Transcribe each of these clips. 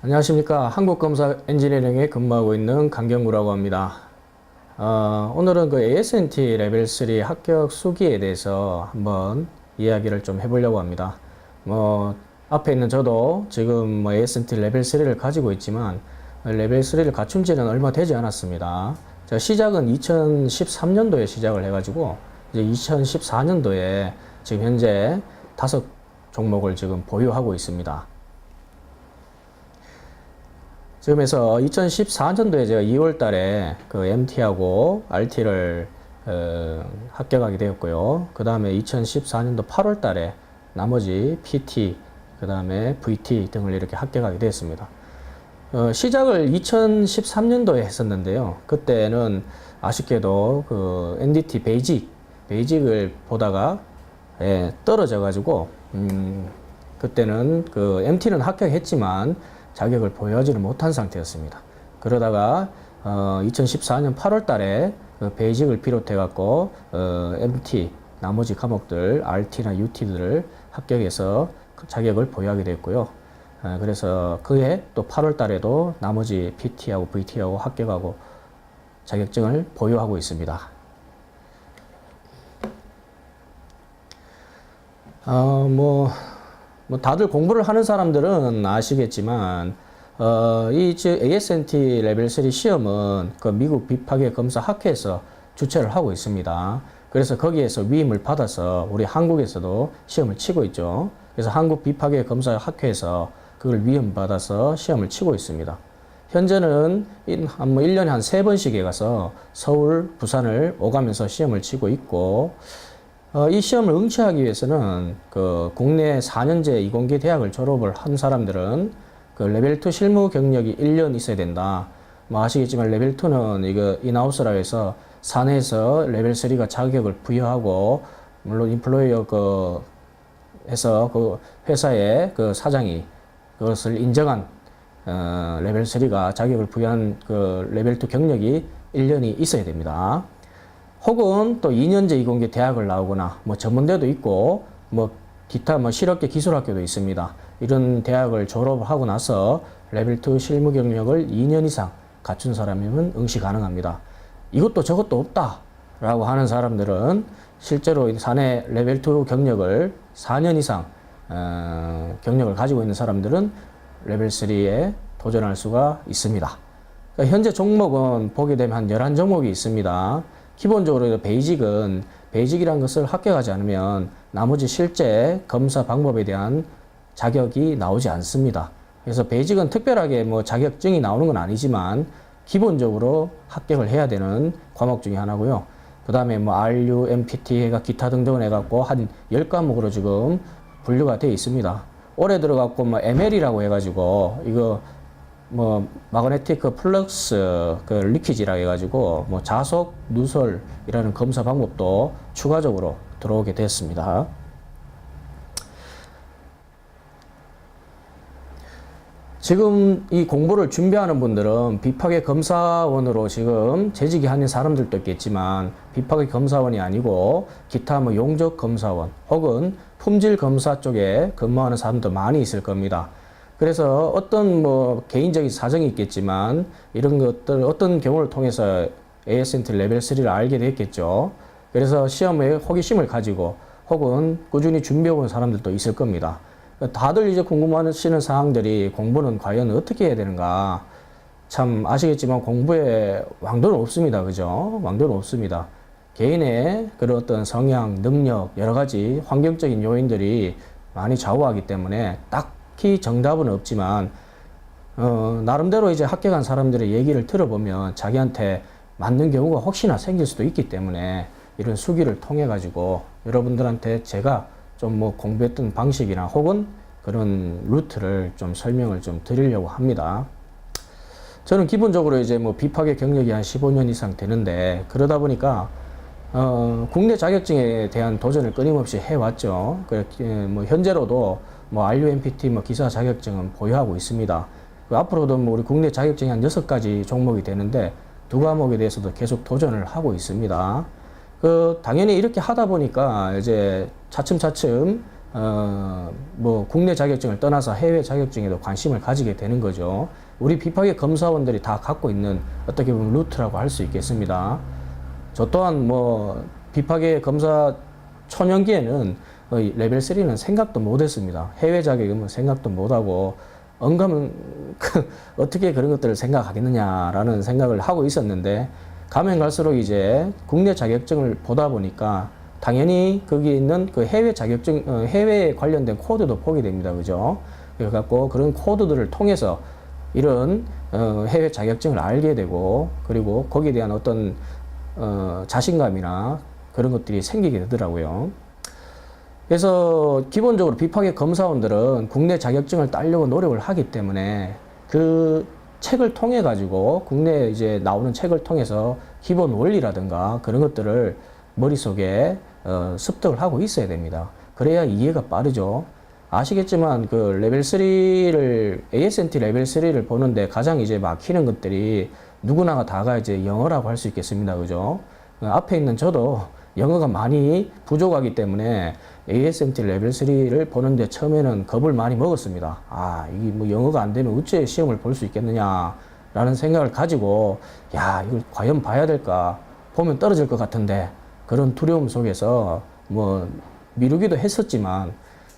안녕하십니까. 한국검사 엔지니어링에 근무하고 있는 강경구라고 합니다. 오늘은 그 ASNT 레벨 3 합격 수기에 대해서 한번 이야기를 좀 해보려고 합니다. 앞에 있는 저도 지금 ASNT 레벨 3를 가지고 있지만 레벨 3를 갖춘 지는 얼마 되지 않았습니다. 제가 시작은 2013년도에 시작을 해가지고 이제 2014년도에 지금 현재 5종목을 지금 보유하고 있습니다. 지금에서 2014년도에 제가 2월 달에 그 MT하고 RT를 합격하게 되었고요. 그 다음에 2014년도 8월 달에 나머지 PT, 그 다음에 VT 등을 이렇게 합격하게 되었습니다. 시작을 2013년도에 했었는데요. 그때는 아쉽게도 그 NDT 베이직을 보다가 떨어져 가지고 그때는 그 MT는 합격했지만 자격을 보유하지는 못한 상태였습니다. 그러다가 2014년 8월 달에 그 베이직을 비롯해 갖고 MT 나머지 과목들 RT나 UT들을 합격해서 그 자격을 보유하게 됐고요. 그래서 그해 또 8월 달에도 나머지 PT하고 VT하고 합격하고 자격증을 보유하고 있습니다. 다들 공부를 하는 사람들은 아시겠지만, 이 ASNT 레벨 3 시험은 그 미국 비파괴 검사 학회에서 주최를 하고 있습니다. 그래서 거기에서 위임을 받아서 우리 한국에서도 시험을 치고 있죠. 그래서 한국 비파괴 검사 학회에서 그걸 위임받아서 시험을 치고 있습니다. 현재는 1년에 한 3번씩에 가서 서울, 부산을 오가면서 시험을 치고 있고, 이 시험을 응시하기 위해서는 그 국내 4년제 이공계 대학을 졸업을 한 사람들은 그 레벨 2 실무 경력이 1년 있어야 된다. 아시겠지만 레벨 2는 이거 인하우스라 해서 사내에서 레벨 3가 자격을 부여하고, 물론 인플로이어 해서 그 회사의 그 사장이 그것을 인정한 레벨 3가 자격을 부여한 그 레벨 2 경력이 1년이 있어야 됩니다. 혹은 또 2년제 이공계 대학을 나오거나 전문대도 있고 기타 실업계 기술학교도 있습니다. 이런 대학을 졸업하고 나서 레벨 2 실무 경력을 2년 이상 갖춘 사람이면 응시 가능합니다. 이것도 저것도 없다 라고 하는 사람들은 실제로 사내 레벨 2 경력을 4년 이상 경력을 가지고 있는 사람들은 레벨 3에 도전할 수가 있습니다. 그러니까 현재 종목은 보게 되면 한 11종목이 있습니다. 기본적으로 베이직이라는 것을 합격하지 않으면 나머지 실제 검사 방법에 대한 자격이 나오지 않습니다. 그래서 베이직은 특별하게 자격증이 나오는 건 아니지만 기본적으로 합격을 해야 되는 과목 중에 하나고요. 그 다음에 RU, MPT, 기타 등등을 해갖고 한 10과목으로 지금 분류가 되어 있습니다. 올해 들어갖고 ML이라고 해가지고 이거 마그네틱 플럭스 리퀴지라 해가지고 자속 누설이라는 검사 방법도 추가적으로 들어오게 됐습니다. 지금 이 공부를 준비하는 분들은 비파괴 검사원으로 지금 재직이 하는 사람들도 있겠지만 비파괴 검사원이 아니고 기타 용접 검사원 혹은 품질 검사 쪽에 근무하는 사람도 많이 있을 겁니다. 그래서 어떤 개인적인 사정이 있겠지만 이런 것들 어떤 경우를 통해서 ASNT 레벨 3를 알게 됐겠죠. 그래서 시험에 호기심을 가지고 혹은 꾸준히 준비해 온 사람들도 있을 겁니다. 다들 이제 궁금하시는 사항들이 공부는 과연 어떻게 해야 되는가. 참 아시겠지만 공부에 왕도는 없습니다. 그죠? 왕도는 없습니다. 개인의 그런 어떤 성향, 능력, 여러 가지 환경적인 요인들이 많이 좌우하기 때문에 딱히 정답은 없지만 나름대로 이제 합격한 사람들의 얘기를 들어보면 자기한테 맞는 경우가 혹시나 생길 수도 있기 때문에 이런 수기를 통해 가지고 여러분들한테 제가 좀 공부했던 방식이나 혹은 그런 루트를 좀 설명을 좀 드리려고 합니다. 저는 기본적으로 이제 비파괴 경력이 한 15년 이상 되는데 그러다 보니까 국내 자격증에 대한 도전을 끊임없이 해왔죠. 현재로도 RUMPT 기사 자격증은 보유하고 있습니다. 앞으로도 우리 국내 자격증이 한 6가지 종목이 되는데 2과목에 대해서도 계속 도전을 하고 있습니다. 당연히 이렇게 하다 보니까 이제 차츰차츰 뭐 국내 자격증을 떠나서 해외 자격증에도 관심을 가지게 되는 거죠. 우리 비파계 검사원들이 다 갖고 있는 어떻게 보면 루트라고 할 수 있겠습니다. 저 또한 뭐 비파계 검사 초년기에는 레벨 3는 생각도 못했습니다. 해외 자격은 생각도 못하고 언감은 어떻게 그런 것들을 생각하겠느냐라는 생각을 하고 있었는데, 가면 갈수록 이제 국내 자격증을 보다 보니까 당연히 거기에 있는 그 해외 자격증, 해외에 관련된 코드도 보게 됩니다. 그죠? 그래갖고 그런 코드들을 통해서 이런 해외 자격증을 알게 되고, 그리고 거기에 대한 어떤 자신감이나 그런 것들이 생기게 되더라고요. 그래서 기본적으로 비파계 검사원들은 국내 자격증을 따려고 노력을 하기 때문에 그 책을 통해 가지고, 국내에 이제 나오는 책을 통해서 기본 원리라든가 그런 것들을 머릿속에 습득을 하고 있어야 됩니다. 그래야 이해가 빠르죠. 아시겠지만 그 레벨 3를, ASNT 레벨 3를 보는데 가장 이제 막히는 것들이 누구나가 다가 이제 영어라고 할 수 있겠습니다. 그죠? 앞에 있는 저도 영어가 많이 부족하기 때문에 ASNT 레벨 3를 보는데 처음에는 겁을 많이 먹었습니다. 아, 이게 뭐 영어가 안 되면 어째 시험을 볼 수 있겠느냐 라는 생각을 가지고, 야, 이걸 과연 봐야 될까? 보면 떨어질 것 같은데, 그런 두려움 속에서 뭐 미루기도 했었지만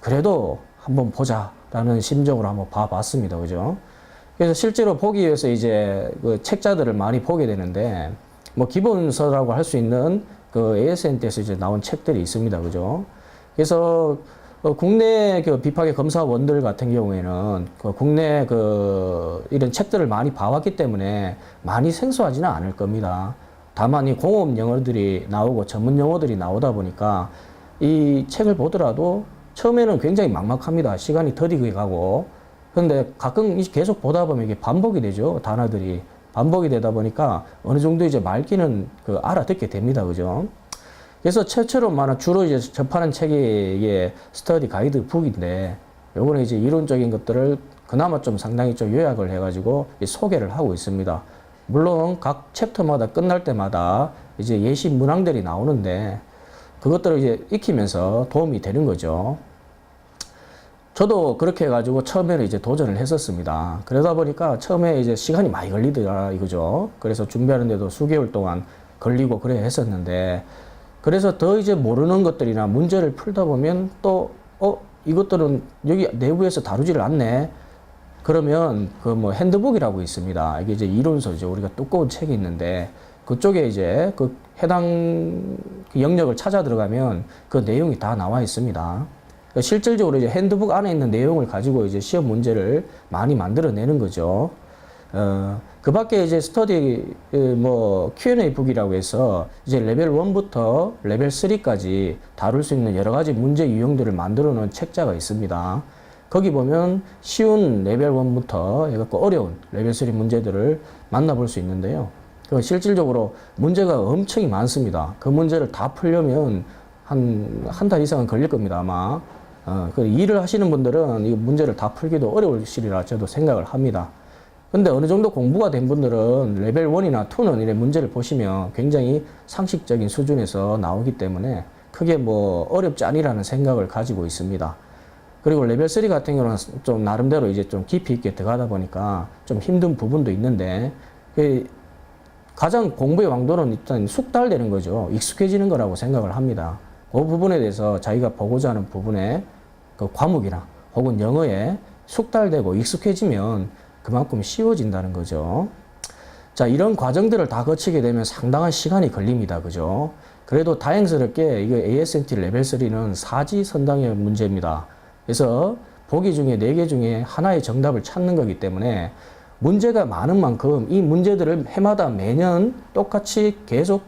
그래도 한번 보자라는 심정으로 한번 봐봤습니다. 그죠? 그래서 실제로 보기 위해서 이제 그 책자들을 많이 보게 되는데, 뭐 기본서라고 할 수 있는 그 ASNT에서 이제 나온 책들이 있습니다. 그죠? 그래서 국내 그 비파계 검사원들 같은 경우에는 그 국내 그 이런 책들을 많이 봐왔기 때문에 많이 생소하지는 않을 겁니다. 다만 이 공업 용어들이 나오고 전문 용어들이 나오다 보니까 이 책을 보더라도 처음에는 굉장히 막막합니다. 시간이 더디게 가고. 근데 가끔 계속 보다 보면 이게 반복이 되죠. 단어들이 반복이 되다 보니까 어느 정도 이제 말귀는 그 알아듣게 됩니다. 그죠? 그래서 최초로 주로 이제 접하는 책이 이게 스터디 가이드 북인데, 요거는 이제 이론적인 것들을 그나마 좀 상당히 좀 요약을 해가지고 소개를 하고 있습니다. 물론 각 챕터마다 끝날 때마다 이제 예시 문항들이 나오는데 그것들을 이제 익히면서 도움이 되는 거죠. 저도 그렇게 해가지고 처음에는 이제 도전을 했었습니다. 그러다 보니까 처음에 이제 시간이 많이 걸리더라 이거죠. 그래서 준비하는데도 수개월 동안 걸리고 그래 했었는데, 그래서 더 이제 모르는 것들이나 문제를 풀다 보면 또 이것들은 여기 내부에서 다루지를 않네. 그러면 그 뭐 핸드북이라고 있습니다. 이게 이제 이론서죠. 우리가 두꺼운 책이 있는데 그쪽에 이제 그 해당 영역을 찾아 들어가면 그 내용이 다 나와 있습니다. 실질적으로 이제 핸드북 안에 있는 내용을 가지고 이제 시험 문제를 많이 만들어내는 거죠. 그 밖에 이제 스터디 뭐 Q&A 북이라고 해서 이제 레벨 1부터 레벨 3까지 다룰 수 있는 여러 가지 문제 유형들을 만들어 놓은 책자가 있습니다. 거기 보면 쉬운 레벨 1부터 해갖고 어려운 레벨 3 문제들을 만나볼 수 있는데요. 실질적으로 문제가 엄청 많습니다. 그 문제를 다 풀려면 한 달 이상은 걸릴 겁니다, 아마. 그 일을 하시는 분들은 이 문제를 다 풀기도 어려우시리라 저도 생각을 합니다. 근데 어느 정도 공부가 된 분들은 레벨 1이나 2는 이런 문제를 보시면 굉장히 상식적인 수준에서 나오기 때문에 크게 뭐 어렵지 않으라는 생각을 가지고 있습니다. 그리고 레벨 3 같은 경우는 좀 나름대로 이제 좀 깊이 있게 들어가다 보니까 좀 힘든 부분도 있는데, 가장 공부의 왕도는 일단 숙달되는 거죠. 익숙해지는 거라고 생각을 합니다. 그 부분에 대해서 자기가 보고자 하는 부분에 그 과목이나 혹은 영어에 숙달되고 익숙해지면 그만큼 쉬워진다는 거죠. 자, 이런 과정들을 다 거치게 되면 상당한 시간이 걸립니다. 그죠? 그래도 다행스럽게 이거 ASNT 레벨 3는 사지선당의 문제입니다. 그래서 보기 중에 4개 중에 하나의 정답을 찾는 거기 때문에 문제가 많은 만큼 이 문제들을 해마다 매년 똑같이 계속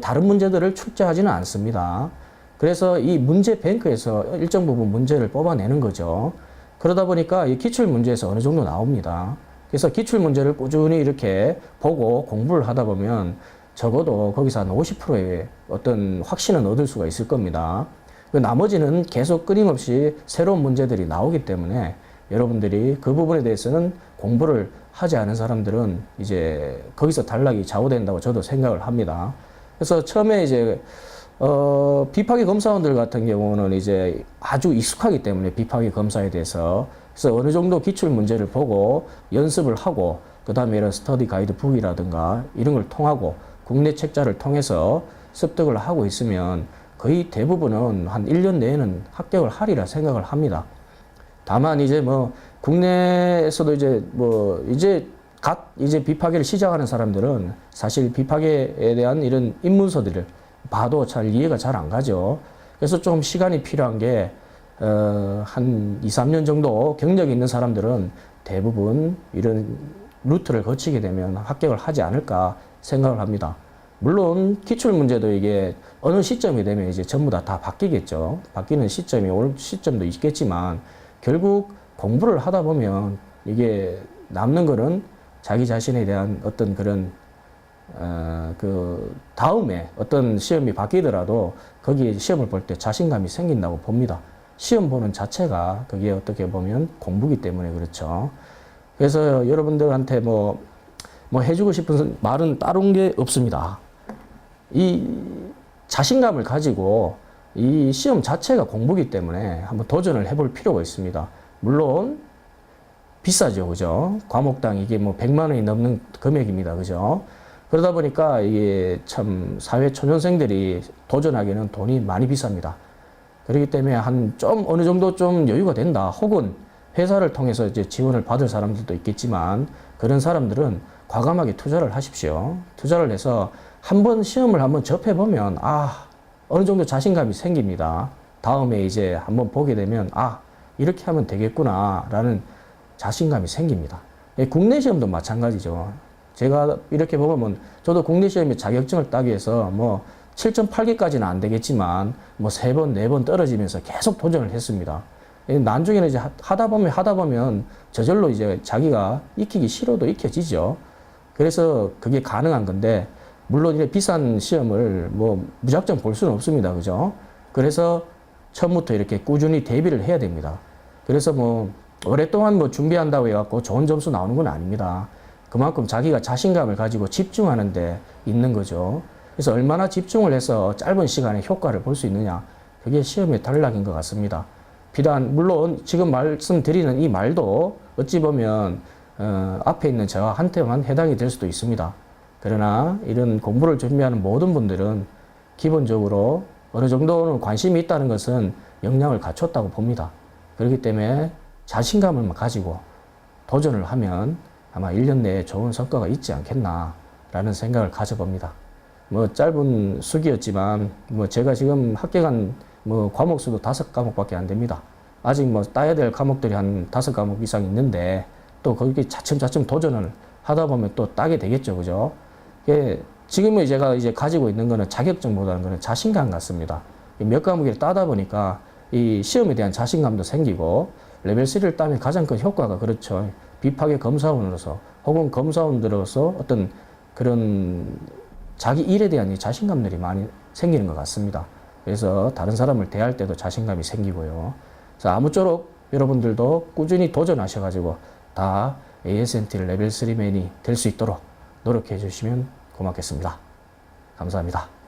다른 문제들을 출제하지는 않습니다. 그래서 이 문제 뱅크에서 일정 부분 문제를 뽑아내는 거죠. 그러다 보니까 이 기출 문제에서 어느 정도 나옵니다. 그래서 기출 문제를 꾸준히 이렇게 보고 공부를 하다 보면 적어도 거기서 한 50%의 어떤 확신은 얻을 수가 있을 겁니다. 그 나머지는 계속 끊임없이 새로운 문제들이 나오기 때문에 여러분들이 그 부분에 대해서는 공부를 하지 않은 사람들은 이제 거기서 단락이 좌우된다고 저도 생각을 합니다. 그래서 처음에 이제 비파기 검사원들 같은 경우는 이제 아주 익숙하기 때문에 비파기 검사에 대해서 그래서 어느 정도 기출 문제를 보고 연습을 하고 그 다음에 이런 스터디 가이드 북이라든가 이런 걸 통하고 국내 책자를 통해서 습득을 하고 있으면 거의 대부분은 한 1년 내에는 합격을 하리라 생각을 합니다. 다만 이제 뭐 국내에서도 이제 비파기를 시작하는 사람들은 사실 비파기에 대한 이런 입문서들을 봐도 잘 이해가 잘 안 가죠. 그래서 좀 시간이 필요한 게 한 2, 3년 정도 경력이 있는 사람들은 대부분 이런 루트를 거치게 되면 합격을 하지 않을까 생각을 합니다. 물론 기출 문제도 이게 어느 시점이 되면 이제 전부 다 바뀌겠죠. 바뀌는 시점이 올 시점도 있겠지만 결국 공부를 하다 보면 이게 남는 거는 자기 자신에 대한 어떤 그런 그 다음에 어떤 시험이 바뀌더라도 거기에 시험을 볼 때 자신감이 생긴다고 봅니다. 시험 보는 자체가 그게 어떻게 보면 공부기 때문에 그렇죠. 그래서 여러분들한테 뭐 해주고 싶은 말은 다른 게 없습니다. 이 자신감을 가지고 이 시험 자체가 공부기 때문에 한번 도전을 해볼 필요가 있습니다. 물론 비싸죠, 그죠? 과목당 이게 뭐 100만 원이 넘는 금액입니다, 그죠? 그러다 보니까 이게 참 사회 초년생들이 도전하기에는 돈이 많이 비쌉니다. 그렇기 때문에 어느 정도 좀 여유가 된다. 혹은 회사를 통해서 이제 지원을 받을 사람들도 있겠지만 그런 사람들은 과감하게 투자를 하십시오. 투자를 해서 한번 시험을 한번 접해보면 어느 정도 자신감이 생깁니다. 다음에 이제 한번 보게 되면 이렇게 하면 되겠구나 라는 자신감이 생깁니다. 국내 시험도 마찬가지죠. 제가 이렇게 보면 저도 국내 시험에 자격증을 따기 위해서 7.8개까지는 안 되겠지만 3번, 4번 떨어지면서 계속 도전을 했습니다. 나중에는 이제 하다 보면 저절로 이제 자기가 익히기 싫어도 익혀지죠. 그래서 그게 가능한 건데 물론 이제 비싼 시험을 무작정 볼 수는 없습니다. 그죠? 그래서 처음부터 이렇게 꾸준히 대비를 해야 됩니다. 그래서 오랫동안 준비한다고 해갖고 좋은 점수 나오는 건 아닙니다. 그만큼 자기가 자신감을 가지고 집중하는 데 있는 거죠. 그래서 얼마나 집중을 해서 짧은 시간에 효과를 볼 수 있느냐. 그게 시험의 단락인 것 같습니다. 물론 지금 말씀드리는 이 말도 어찌 보면 앞에 있는 저한테만 해당이 될 수도 있습니다. 그러나 이런 공부를 준비하는 모든 분들은 기본적으로 어느 정도는 관심이 있다는 것은 역량을 갖췄다고 봅니다. 그렇기 때문에 자신감을 가지고 도전을 하면 아마 1년 내에 좋은 성과가 있지 않겠나라는 생각을 가져봅니다. 짧은 수기였지만 제가 지금 합격한 과목 수도 5과목밖에 안 됩니다. 아직 따야 될 과목들이 한 5과목 이상 있는데 또 거기 차츰차츰 도전을 하다 보면 또 따게 되겠죠. 그죠? 지금은 제가 이제 가지고 있는 거는 자격증보다는 거는 자신감 같습니다. 몇 과목을 따다 보니까 이 시험에 대한 자신감도 생기고 레벨 3를 따면 가장 큰 효과가 그렇죠. 비파기 검사원으로서 혹은 검사원들로서 어떤 그런 자기 일에 대한 자신감들이 많이 생기는 것 같습니다. 그래서 다른 사람을 대할 때도 자신감이 생기고요. 그래서 아무쪼록 여러분들도 꾸준히 도전하셔가지고 다 ASNT 레벨 3맨이 될 수 있도록 노력해 주시면 고맙겠습니다. 감사합니다.